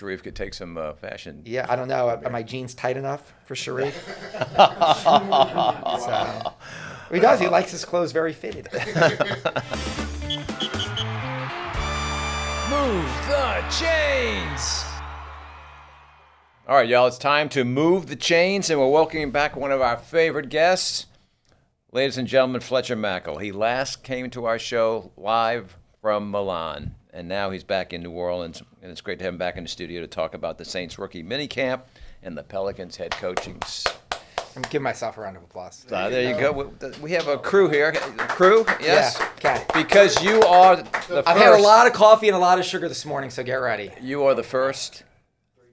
Sharif could take some fashion. Yeah, I don't know. Are my jeans tight enough for Sharif? So, he does. He likes his clothes very fitted. Move the chains. All right, y'all, it's time to move the chains, and we're welcoming back one of our favorite guests, ladies and gentlemen, Fletcher Mackel. He last came to our show live from Milan, and now he's back in New Orleans, and it's great to have him back in the studio to talk about the Saints rookie minicamp and the Pelicans head coaching. I'm giving myself a round of applause. There you go. We have a crew here. Crew? Yes? Yeah, okay. Because you are the first. I've had a lot of coffee and a lot of sugar this morning, so get ready. You are the first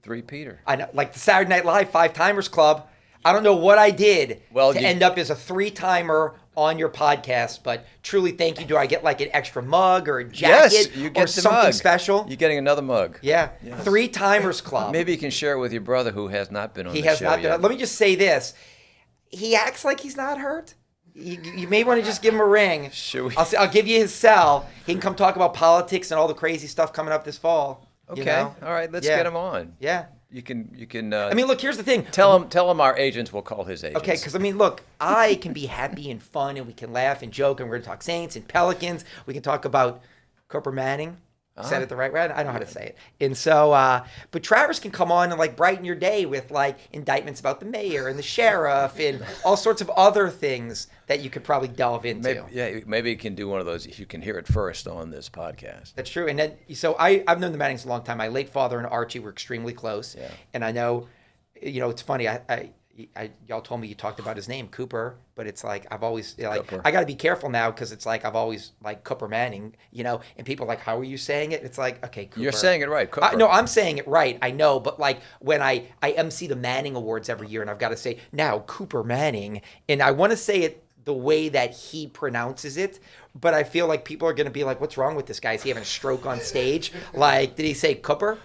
three-peater. I know, like the Saturday Night Live Five-Timers Club. I don't know what I did to end up as a three-timer on your podcast, but truly thank you. Do I get like an extra mug or a jacket yes, you get or something mug. special? You're getting another mug. Yeah. Yes. Three-Timers Club. Maybe you can share it with your brother who has not been on the show He has not yet. been. Let me just say this. He acts like he's not hurt. You may want to just give him a ring. I'll give you his cell. He can come talk about politics and all the crazy stuff coming up this fall. Okay. You know? All right. Let's get him on. Yeah. You can. I mean, look. Here's the thing. Tell him our agents will call his agents. Okay, because I mean, look. I can be happy and fun, and we can laugh and joke, and we're going to talk Saints and Pelicans. We can talk about Cooper Manning. Said it the right way. I know how to say it. And so, but Travers can come on and like brighten your day with like indictments about the mayor and the sheriff and all sorts of other things that you could probably delve into. Maybe you can do one of those. You can hear it first on this podcast. That's true. And then, so I've known the Mannings a long time. My late father and Archie were extremely close. Yeah. And I know, it's funny. Y'all told me you talked about his name, Cooper, but it's like I've always Cooper. I got to be careful now because it's like I've always like Cooper Manning, and people are like, how are you saying it? It's like, okay, Cooper. You're saying it right, Cooper. No, I'm saying it right. I know, but like when I MC the Manning Awards every year, and I've got to say now Cooper Manning, and I want to say it the way that he pronounces it, but I feel like people are going to be like, what's wrong with this guy? Is he having a stroke on stage? Like, did he say Cooper?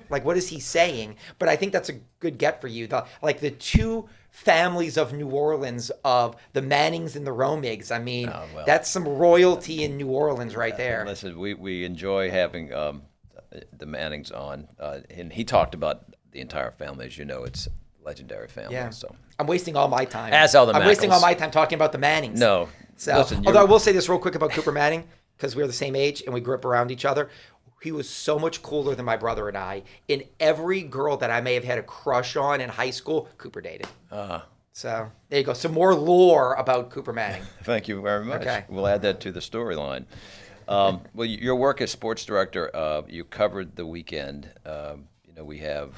Like, what is he saying? But I think that's a good get for you. The two families of New Orleans, of the Mannings and the Romigs. I mean, that's some royalty in New Orleans right there. Listen, we enjoy having the Mannings on, and he talked about the entire family. As you know, it's legendary family. Yeah. So I'm wasting all my time. As are the Mackels. I'm wasting all my time talking about the Mannings. No. So, listen, although I will say this real quick about Cooper Manning, because we're the same age and we grew up around each other. He was so much cooler than my brother and I. In every girl that I may have had a crush on in high school, Cooper dated. So there you go. Some more lore about Cooper Manning. Thank you very much. Okay. We'll add that to the storyline. Well, your work as sports director, you covered the weekend. We have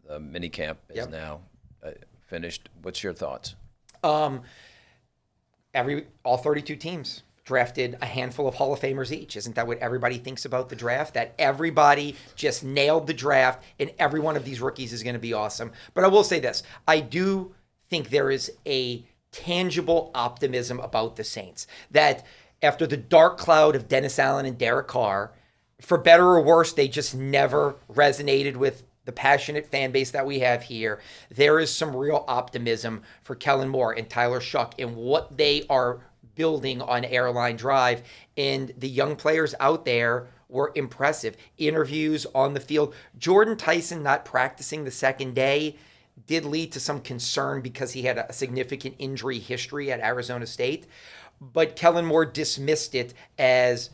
the minicamp is now finished. What's your thoughts? All 32 teams drafted a handful of Hall of Famers each. Isn't that what everybody thinks about the draft? That everybody just nailed the draft, and every one of these rookies is going to be awesome. But I will say this. I do think there is a tangible optimism about the Saints. That after the dark cloud of Dennis Allen and Derek Carr, for better or worse, they just never resonated with the passionate fan base that we have here. There is some real optimism for Kellen Moore and Tyler Shough and what they are building on Airline Drive. And the young players out there were impressive. Interviews on the field. Jordan Tyson not practicing the second day did lead to some concern because he had a significant injury history at Arizona State. But Kellen Moore dismissed it as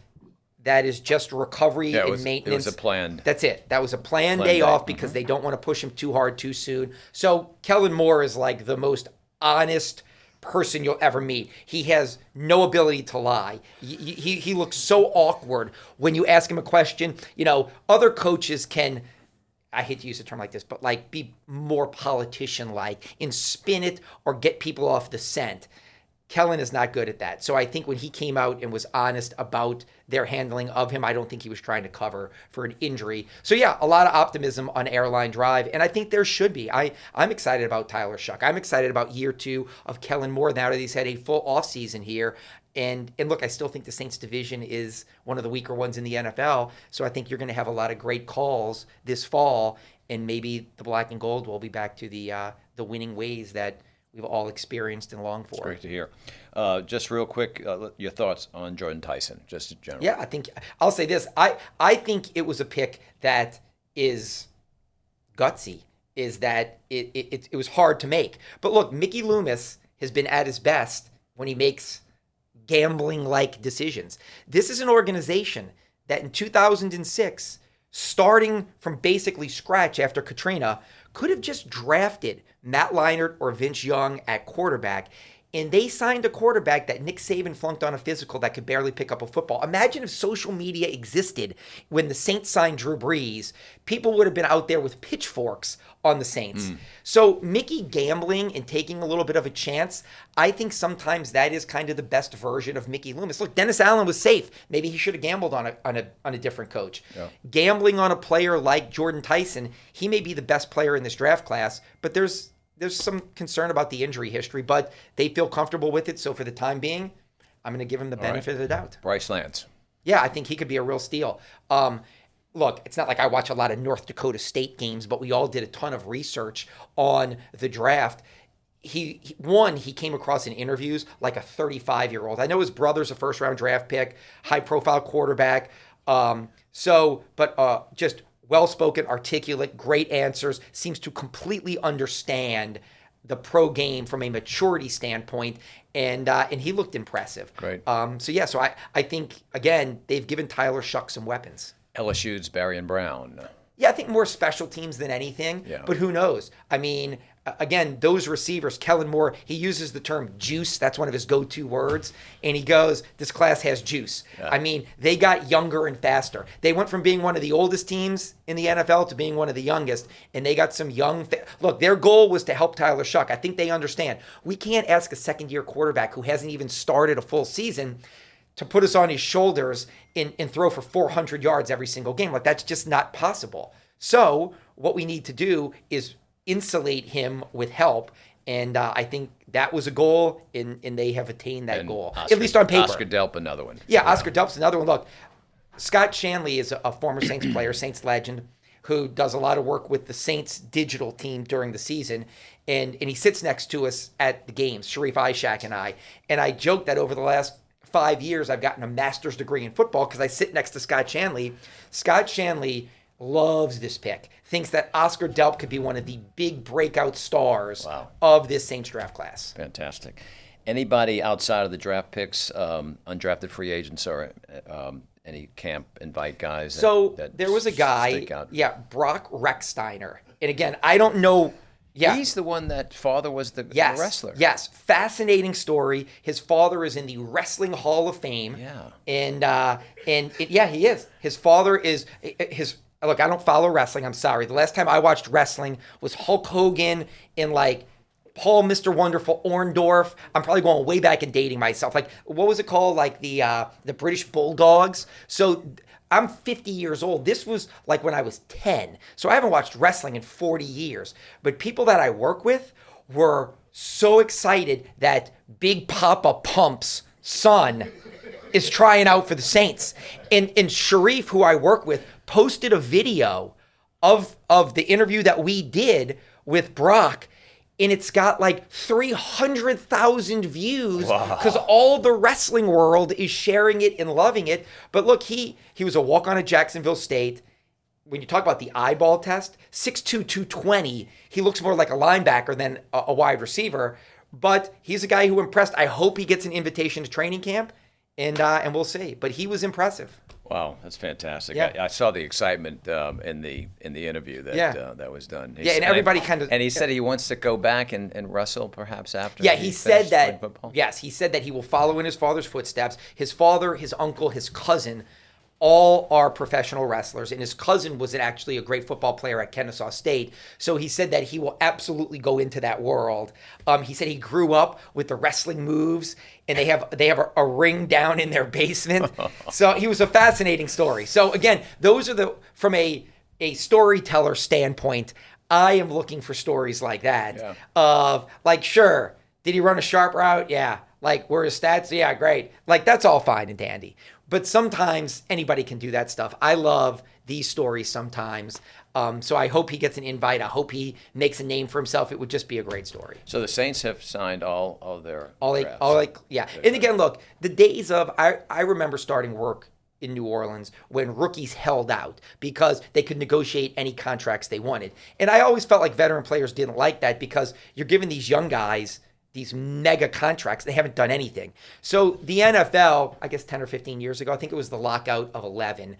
that is just recovery and maintenance. It was a planned. That's it. That was a planned day off because they don't want to push him too hard too soon. So Kellen Moore is like the most honest person you'll ever meet. He has no ability to lie. He looks so awkward when you ask him a question. Other coaches can, I hate to use a term like this, but like be more politician-like and spin it or get people off the scent. Kellen is not good at that. So I think when he came out and was honest about their handling of him, I don't think he was trying to cover for an injury. So yeah, a lot of optimism on Airline Drive, and I think there should be. I'm excited about Tyler Shough. I'm excited about year 2 of Kellen Moore now that he's had a full offseason here. And look, I still think the Saints division is one of the weaker ones in the NFL. So I think you're going to have a lot of great calls this fall, and maybe the black and gold will be back to the winning ways that we've all experienced and longed for. It's great to hear. Just real quick, your thoughts on Jordan Tyson, just in general. Yeah, I think I'll say this. I think it was a pick that is gutsy is that it was hard to make. But look, Mickey Loomis has been at his best when he makes gambling-like decisions. This is an organization that in 2006, starting from basically scratch after Katrina, could have just drafted Matt Leinart or Vince Young at quarterback, and they signed a quarterback that Nick Saban flunked on a physical that could barely pick up a football. Imagine if social media existed when the Saints signed Drew Brees. People would have been out there with pitchforks on the Saints. So Mickey gambling and taking a little bit of a chance, I think sometimes that is kind of the best version of Mickey Loomis. Look, Dennis Allen was safe. Maybe he should have gambled on a different coach. Yeah. Gambling on a player like Jordan Tyson, he may be the best player in this draft class, but there's some concern about the injury history, but they feel comfortable with it. So for the time being, I'm going to give him the benefit of the doubt. Bryce Lance. Yeah, I think he could be a real steal. Look, it's not like I watch a lot of North Dakota State games, but we all did a ton of research on the draft. He came across in interviews like a 35-year-old. I know his brother's a first-round draft pick, high-profile quarterback. Just well-spoken, articulate, great answers, seems to completely understand the pro game from a maturity standpoint, and he looked impressive. Great. So I think, again, they've given Tyler Shough some weapons. LSU's Barion Brown. Yeah, I think more special teams than anything, but who knows? I mean, again, those receivers, Kellen Moore, he uses the term juice. That's one of his go-to words. And he goes, this class has juice. Yeah. I mean, they got younger and faster. They went from being one of the oldest teams in the NFL to being one of the youngest. And they got some young... Look, their goal was to help Tyler Shough. I think they understand. We can't ask a second-year quarterback who hasn't even started a full season to put us on his shoulders and throw for 400 yards every single game. Like, that's just not possible. So what we need to do is insulate him with help. And I think that was a goal, and they have attained that goal, at least on paper. Oscar Delp, another one. Yeah, Oscar Delp's another one. Look, Scott Shanley is a former Saints player, Saints legend, who does a lot of work with the Saints digital team during the season. And he sits next to us at the games, Sharif Ishak and I. And I joked that over the last 5 years, I've gotten a master's degree in football because I sit next to Scott Shanley. Scott Shanley loves this pick, thinks that Oscar Delp could be one of the big breakout stars of this Saints draft class. Fantastic. Anybody outside of the draft picks, undrafted free agents, or any camp invite guys? So there was a guy, Brock Rechsteiner. And again, I don't know. Yeah. He's the one that father was the wrestler. Yes. Fascinating story. His father is in the Wrestling Hall of Fame. Yeah. He is. His father is look, I don't follow wrestling. I'm sorry. The last time I watched wrestling was Hulk Hogan and like Paul Mr. Wonderful Orndorff. I'm probably going way back and dating myself. Like, what was it called? Like the British Bulldogs. So I'm 50 years old. This was like when I was 10. So I haven't watched wrestling in 40 years. But people that I work with were so excited that Big Papa Pump's son is trying out for the Saints. And Sharif, who I work with, posted a video of the interview that we did with Brock, and it's got like 300,000 views because all the wrestling world is sharing it and loving it. But look, he was a walk-on at Jacksonville State. When you talk about the eyeball test, 6'2", 220, he looks more like a linebacker than a wide receiver. But he's a guy who impressed. I hope he gets an invitation to training camp, and we'll see. But he was impressive. Wow, that's fantastic. Yeah. I saw the excitement in the interview that was done. And everybody kind of... And he said he wants to go back and wrestle perhaps after. Yeah, he said that... Yes, he said that he will follow in his father's footsteps. His father, his uncle, his cousin, all are professional wrestlers. And his cousin was actually a great football player at Kennesaw State. So he said that he will absolutely go into that world. He said he grew up with the wrestling moves, and they have a ring down in their basement. So he was a fascinating story. So again, those are from a storyteller standpoint, I am looking for stories like that. Yeah. Of like, sure, did he run a sharp route? Yeah. Like, were his stats? Yeah, great. Like, that's all fine and dandy. But sometimes anybody can do that stuff. I love these stories sometimes. So I hope he gets an invite. I hope he makes a name for himself. It would just be a great story. So the Saints have signed all of their drafts. And again, look, the days of I remember starting work in New Orleans when rookies held out because they could negotiate any contracts they wanted. And I always felt like veteran players didn't like that because you're giving these young guys these mega contracts. They haven't done anything. So the NFL, I guess 10 or 15 years ago, I think it was the lockout of 11,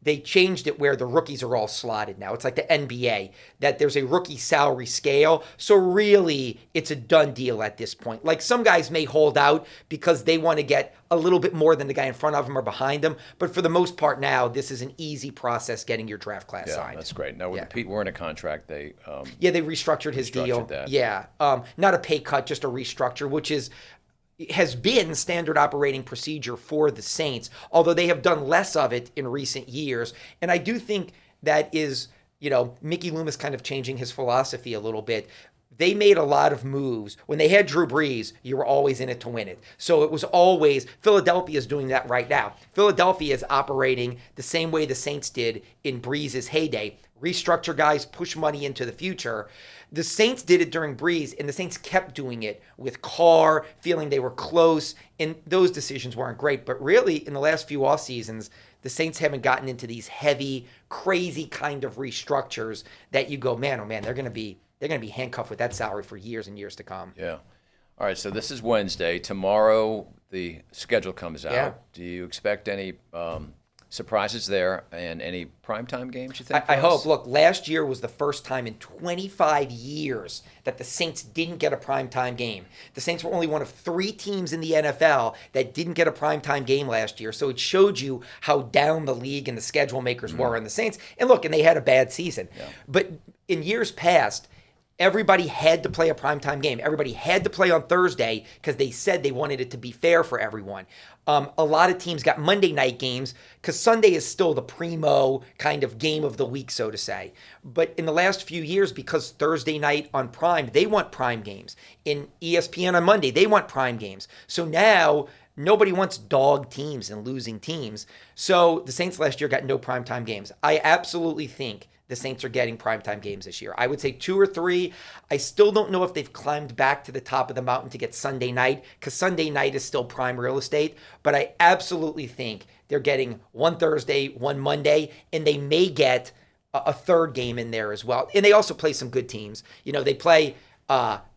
they changed it where the rookies are all slotted now. It's like the NBA, that there's a rookie salary scale. So really, it's a done deal at this point. Like some guys may hold out because they want to get a little bit more than the guy in front of them or behind them. But for the most part now, this is an easy process getting your draft class signed. Yeah, that's great. Now, with Pete Werner contract, they they restructured his deal. That. Yeah, not a pay cut, just a restructure, which has been standard operating procedure for the Saints, although they have done less of it in recent years. And I do think that is, Mickey Loomis kind of changing his philosophy a little bit. They made a lot of moves. When they had Drew Brees, you were always in it to win it. So it was always, Philadelphia is doing that right now. Philadelphia is operating the same way the Saints did in Brees' heyday. Restructure guys, push money into the future. The Saints did it during Brees, and the Saints kept doing it with Carr, feeling they were close, and those decisions weren't great. But really, in the last few off seasons, the Saints haven't gotten into these heavy, crazy kind of restructures that you go, man, oh man, they're going to be handcuffed with that salary for years and years to come. Yeah. All right, so this is Wednesday. Tomorrow, the schedule comes out. Yeah. Do you expect any surprises there and any primetime games, you think? I hope. Look, last year was the first time in 25 years that the Saints didn't get a primetime game. The Saints were only one of 3 teams in the NFL that didn't get a primetime game last year. So it showed you how down the league and the schedule makers were in the Saints. And look, and they had a bad season. Yeah. But in years past, everybody had to play a primetime game. Everybody had to play on Thursday because they said they wanted it to be fair for everyone. A lot of teams got Monday night games because Sunday is still the primo kind of game of the week, so to say. But in the last few years, because Thursday night on Prime, they want prime games. In ESPN on Monday, they want prime games. So now nobody wants dog teams and losing teams. So the Saints last year got no primetime games. I absolutely think the Saints are getting primetime games this year. I would say 2 or 3. I still don't know if they've climbed back to the top of the mountain to get Sunday night, because Sunday night is still prime real estate. But I absolutely think they're getting one Thursday, one Monday, and they may get a third game in there as well. And they also play some good teams. They play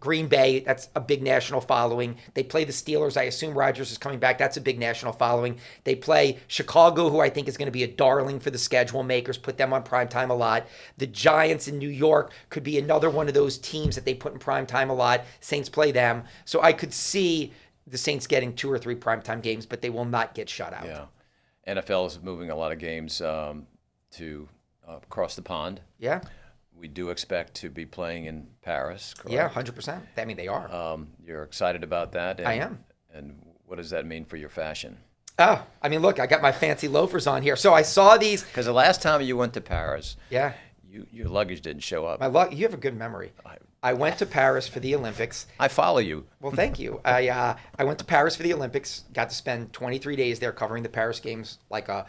Green Bay, that's a big national following. They play the Steelers. I assume Rodgers is coming back. That's a big national following. They play Chicago, who I think is going to be a darling for the schedule makers, put them on primetime a lot. The Giants in New York could be another one of those teams that they put in primetime a lot. Saints play them. So I could see the Saints getting 2 or 3 primetime games, but they will not get shut out. Yeah. NFL is moving a lot of games to across the pond. Yeah. We do expect to be playing in Paris, correct? Yeah, 100%. I mean, they are. You're excited about that? I am. And what does that mean for your fashion? Oh, I mean, look, I got my fancy loafers on here. So I saw these. Because the last time you went to Paris, yeah, your luggage didn't show up. You have a good memory. I went to Paris for the Olympics. I follow you. Well, thank you. I went to Paris for the Olympics, got to spend 23 days there covering the Paris Games, like a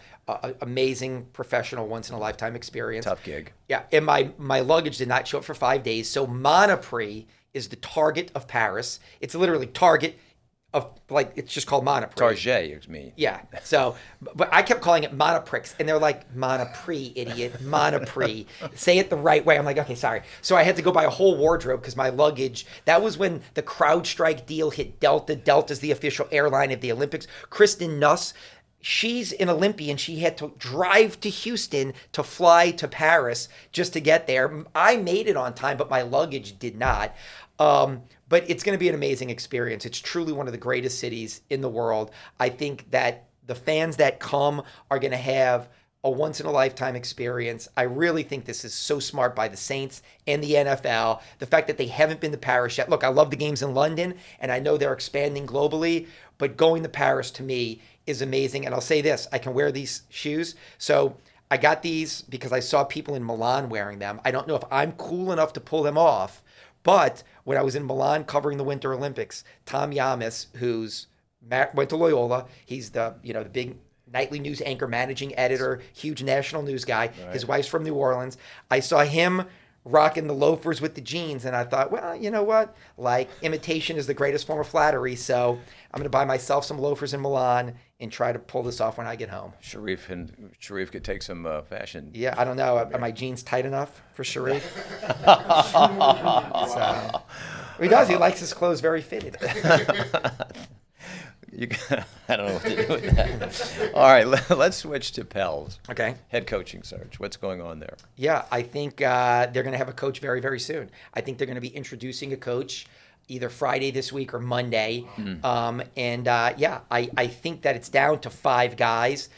amazing professional once-in-a-lifetime experience. Tough gig. Yeah, and my luggage did not show up for 5 days. So Monoprix is the Target of Paris. It's literally Target of, like, it's just called Monoprix. Target, you mean. Yeah. So, but I kept calling it Monoprix, and they're like, Monoprix, idiot, Monoprix. Say it the right way. I'm like, okay, sorry. So I had to go buy a whole wardrobe because my luggage, that was when the CrowdStrike deal hit Delta. Delta is the official airline of the Olympics. Kristen Nuss, she's an Olympian. She had to drive to Houston to fly to Paris just to get there. I made it on time, but my luggage did not. But it's going to be an amazing experience. It's truly one of the greatest cities in the world. I think that the fans that come are going to have a once-in-a-lifetime experience. I really think this is so smart by the Saints and the NFL. The fact that they haven't been to Paris yet. Look, I love the games in London, and I know they're expanding globally, but going to Paris to me is amazing. And I'll say this, I can wear these shoes. So I got these because I saw people in Milan wearing them. I don't know if I'm cool enough to pull them off, but when I was in Milan covering the Winter Olympics, Tom Yamas, went to Loyola, he's the big nightly news anchor, managing editor, huge national news guy. Right. His wife's from New Orleans. I saw him rocking the loafers with the jeans. And I thought, well, you know what? Like, imitation is the greatest form of flattery. So I'm going to buy myself some loafers in Milan and try to pull this off when I get home. Sharif could take some fashion. Yeah, I don't know. Are my jeans tight enough for Sharif? So, he does. He likes his clothes very fitted. I don't know what to do with that. All right, let's switch to Pels. Okay. Head coaching search. What's going on there? Yeah, I think they're going to have a coach very, very soon. I think they're going to be introducing a coach either Friday this week or Monday. I think that it's down to 5 guys,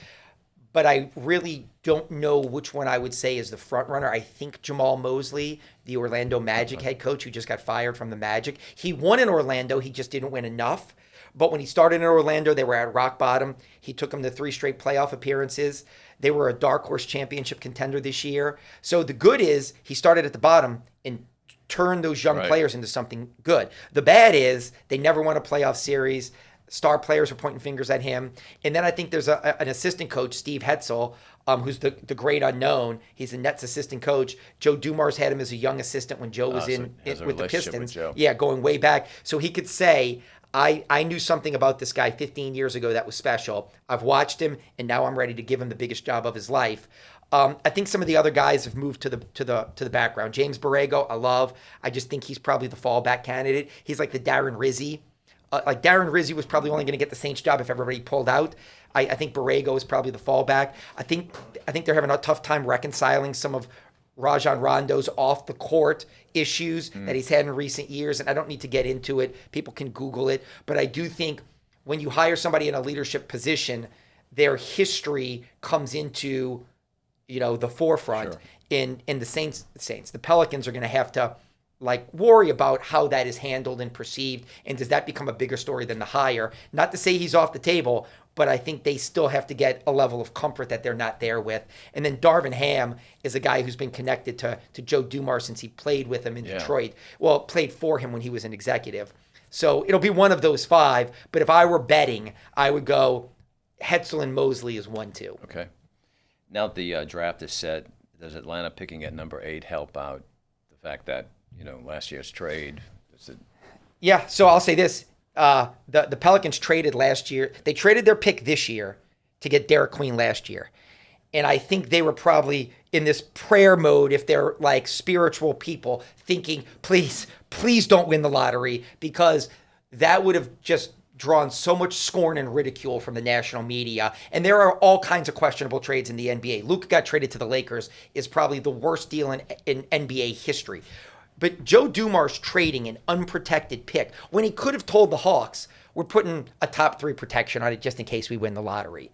but I really don't know which one I would say is the front runner. I think Jamal Mosley, the Orlando Magic head coach who just got fired from the Magic. He won in Orlando. He just didn't win enough. But when he started in Orlando, they were at rock bottom. He took them to 3 straight playoff appearances. They were a dark horse championship contender this year. So the good is he started at the bottom and turned those young players into something good. The bad is they never won a playoff series. Star players are pointing fingers at him. And then I think there's an assistant coach, Steve Hetzel, who's the great unknown. He's a Nets assistant coach. Joe Dumars had him as a young assistant when Joe was in with the Pistons. Yeah, going way back. So he could say, I knew something about this guy 15 years ago that was special. I've watched him, and now I'm ready to give him the biggest job of his life. I think some of the other guys have moved to the background. James Borrego, I love. I just think he's probably the fallback candidate. He's like the Darren Rizzi. Darren Rizzi was probably only going to get the Saints job if everybody pulled out. I think Borrego is probably the fallback. I think they're having a tough time reconciling some of Rajon Rondo's off the court issues that he's had in recent years, and I don't need to get into it. People can Google it, but I do think when you hire somebody in a leadership position, their history comes into the forefront. Sure. In the Saints, the Pelicans are going to have to worry about how that is handled and perceived, and does that become a bigger story than the hire? Not to say he's off the table, but I think they still have to get a level of comfort that they're not there with. And then Darvin Ham is a guy who's been connected to Joe Dumars since he played with him in Detroit. Well, played for him when he was an executive. So it'll be one of those 5. But if I were betting, I would go Hetzel and Mosley is 1-2. Okay. Now that the draft is set, does Atlanta picking at number 8 help out the fact that, last year's trade? Yeah, so I'll say this. The Pelicans traded last year. They traded their pick this year to get Derek Queen last year. And I think they were probably in this prayer mode, if they're like spiritual people, thinking, please don't win the lottery, because that would have just drawn so much scorn and ridicule from the national media. And there are all kinds of questionable trades in the NBA. Luka got traded to the Lakers is probably the worst deal in NBA history. But Joe Dumars trading an unprotected pick when he could have told the Hawks, we're putting a top 3 protection on it just in case we win the lottery.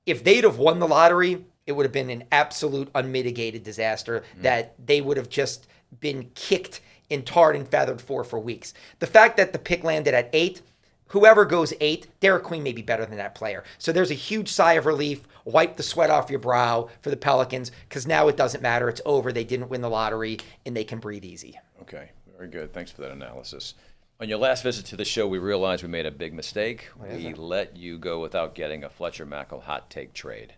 If they'd have won the lottery, it would have been an absolute unmitigated disaster that they would have just been kicked and tarred and feathered for weeks. The fact that the pick landed at 8, whoever goes 8, Derek Queen may be better than that player. So there's a huge sigh of relief. Wipe the sweat off your brow for the Pelicans, because now it doesn't matter. It's over. They didn't win the lottery, and they can breathe easy. Okay, very good. Thanks for that analysis. On your last visit to the show, we realized we made a big mistake. We let you go without getting a Fletcher Mackel hot take trade.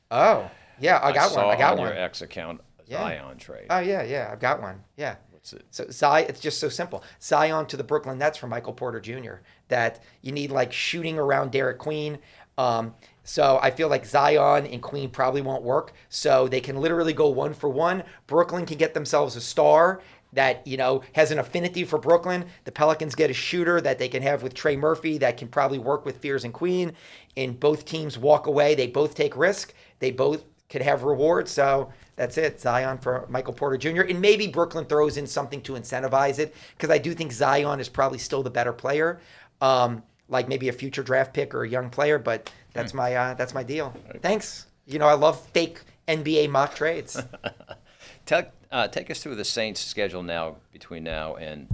Oh, yeah, I got one. I got on one. Your X account, Zion trade. Oh, yeah, I've got one. Yeah. What's it? So it's just so simple. Zion to the Brooklyn Nets for Michael Porter Jr. That you need shooting around Derek Queen. So I feel like Zion and Queen probably won't work. So they can literally go 1-for-1. Brooklyn can get themselves a star that, has an affinity for Brooklyn. The Pelicans get a shooter that they can have with Trey Murphy that can probably work with Fears and Queen. And both teams walk away. They both take risk. They both could have rewards. So that's it. Zion for Michael Porter Jr. And maybe Brooklyn throws in something to incentivize it, because I do think Zion is probably still the better player. Like maybe a future draft pick or a young player, but that's my deal. Thanks. I love fake NBA mock trades. Take us through the Saints' schedule now between now and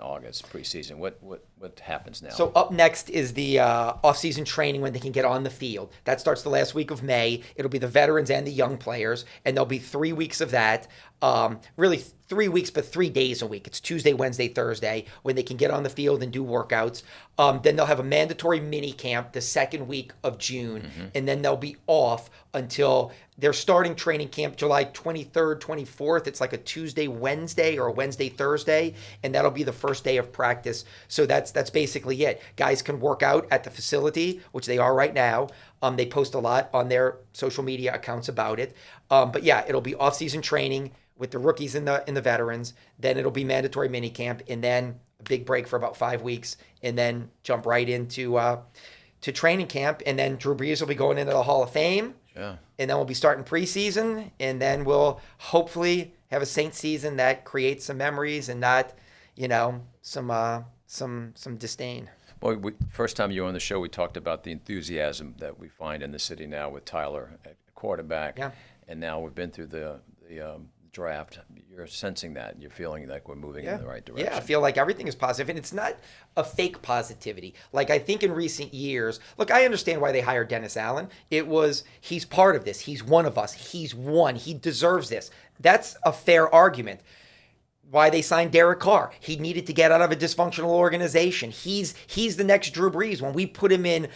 August preseason. What what happens now? So up next is the off-season training when they can get on the field. That starts the last week of May. It'll be the veterans and the young players, and there'll be 3 weeks of that. Really 3 weeks, but 3 days a week. It's Tuesday, Wednesday, Thursday when they can get on the field and do workouts. Then they'll have a mandatory mini camp the second week of June, and then they'll be off until they're starting training camp July 23rd, 24th. It's like a Tuesday, Wednesday, or a Wednesday, Thursday, and that'll be the first day of practice. So that's basically it. Guys can work out at the facility, which they are right now. They post a lot on their social media accounts about it. But yeah, it'll be off-season training with the rookies and the veterans. Then it'll be mandatory mini camp, and then a big break for about 5 weeks, and then jump right into to training camp. And then Drew Brees will be going into the Hall of Fame. Yeah. And then we'll be starting preseason, and then we'll hopefully have a Saints season that creates some memories and not, some disdain. Well, first time you were on the show, we talked about the enthusiasm that we find in the city now with Tyler at quarterback. Yeah. And now we've been through the draft. You're sensing that. You're feeling like we're moving in the right direction. Yeah, I feel like everything is positive, and it's not a fake positivity. Like, I think in recent years, look, I understand why they hired Dennis Allen. He's part of this. He's one of us. He's one. He deserves this. That's a fair argument. Why they signed Derek Carr. He needed to get out of a dysfunctional organization. He's the next Drew Brees. When we put him in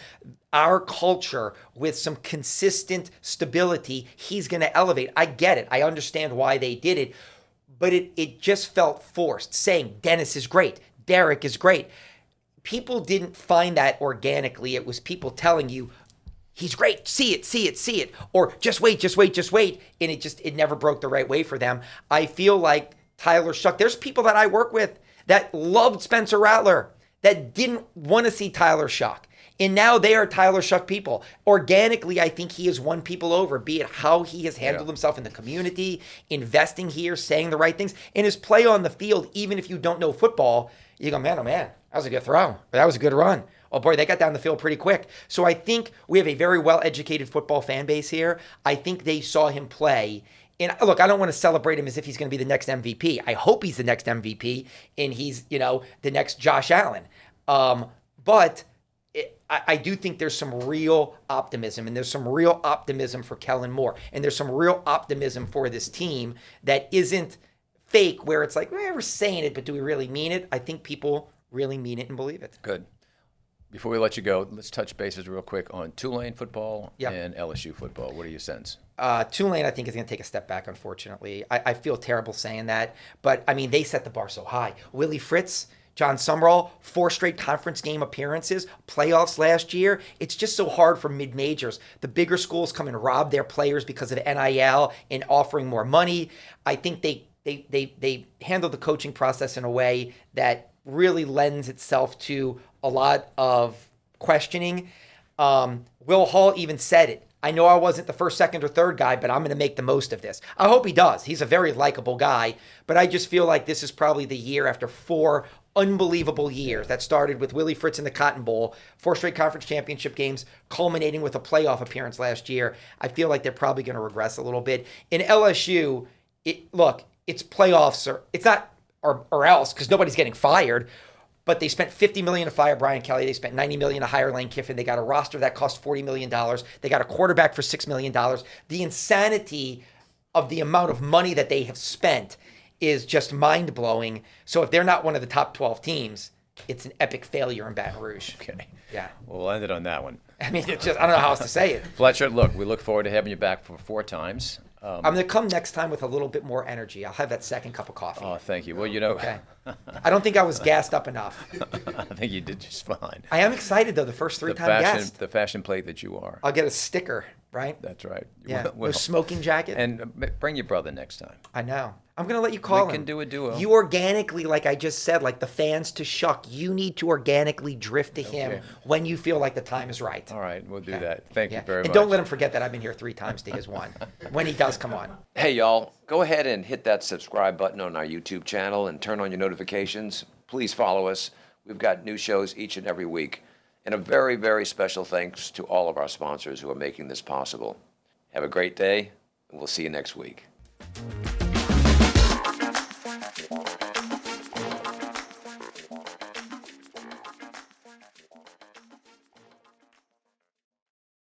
our culture with some consistent stability, he's going to elevate. I get it. I understand why they did it. But it just felt forced, saying Dennis is great. Derek is great. People didn't find that organically. It was people telling you, he's great. See it, see it, see it. Or just wait, just wait, just wait. And it never broke the right way for them. I feel like Tyler Shough. There's people that I work with that loved Spencer Rattler that didn't want to see Tyler Shough. And now they are Tyler Shough people. Organically, I think he has won people over, be it how he has handled himself in the community, investing here, saying the right things, and his play on the field. Even if you don't know football, you go, man, oh man, that was a good throw. That was a good run. Oh boy, they got down the field pretty quick. So I think we have a very well-educated football fan base here. I think they saw him play. And look, I don't want to celebrate him as if he's going to be the next MVP. I hope he's the next MVP and he's, the next Josh Allen. But I do think there's some real optimism, and there's some real optimism for Kellen Moore. And there's some real optimism for this team that isn't fake, where it's like, we're saying it, but do we really mean it? I think people really mean it and believe it. Good. Before we let you go, let's touch bases real quick on Tulane football and LSU football. What do you sense? Tulane, I think, is going to take a step back, unfortunately. I feel terrible saying that, but, I mean, they set the bar so high. Willie Fritz, John Sumrall, 4 straight conference game appearances, playoffs last year. It's just so hard for mid-majors. The bigger schools come and rob their players because of NIL and offering more money. I think they handled the coaching process in a way that really lends itself to a lot of questioning. Will Hall even said it. I know I wasn't the first, second, or third guy, but I'm going to make the most of this. I hope he does. He's a very likable guy, but I just feel like this is probably the year after 4 unbelievable years that started with Willie Fritz in the Cotton Bowl, 4 straight conference championship games, culminating with a playoff appearance last year. I feel like they're probably going to regress a little bit. In LSU, it's playoffs, or it's not or else, because nobody's getting fired. But they spent $50 million to fire Brian Kelly. They spent $90 million to hire Lane Kiffin. They got a roster that cost $40 million. They got a quarterback for $6 million. The insanity of the amount of money that they have spent is just mind-blowing. So if they're not one of the top 12 teams, it's an epic failure in Baton Rouge. Okay. Yeah. Well, we'll end it on that one. I mean, it's just, I don't know how else to say it. Fletcher, look, we look forward to having you back for 4 times. I'm going to come next time with a little bit more energy. I'll have that second cup of coffee. Oh, thank you. Well, Okay. I don't think I was gassed up enough. I think you did just fine. I am excited, though, the first 3-time guest. The fashion plate that you are. I'll get a sticker, right? That's right. Yeah, Well, a smoking jacket. and bring your brother next time. I know. I'm going to let you call him. We can do a duo. You organically, like I just said, like the fans to Shough, you need to organically drift to him when you feel like the time is right. All right, we'll do that. Thank you very much. And don't let him forget that I've been here 3 times to his 1 when he does come on. Hey, y'all, go ahead and hit that subscribe button on our YouTube channel and turn on your notifications. Please follow us. We've got new shows each and every week. And a very, very special thanks to all of our sponsors who are making this possible. Have a great day, and we'll see you next week.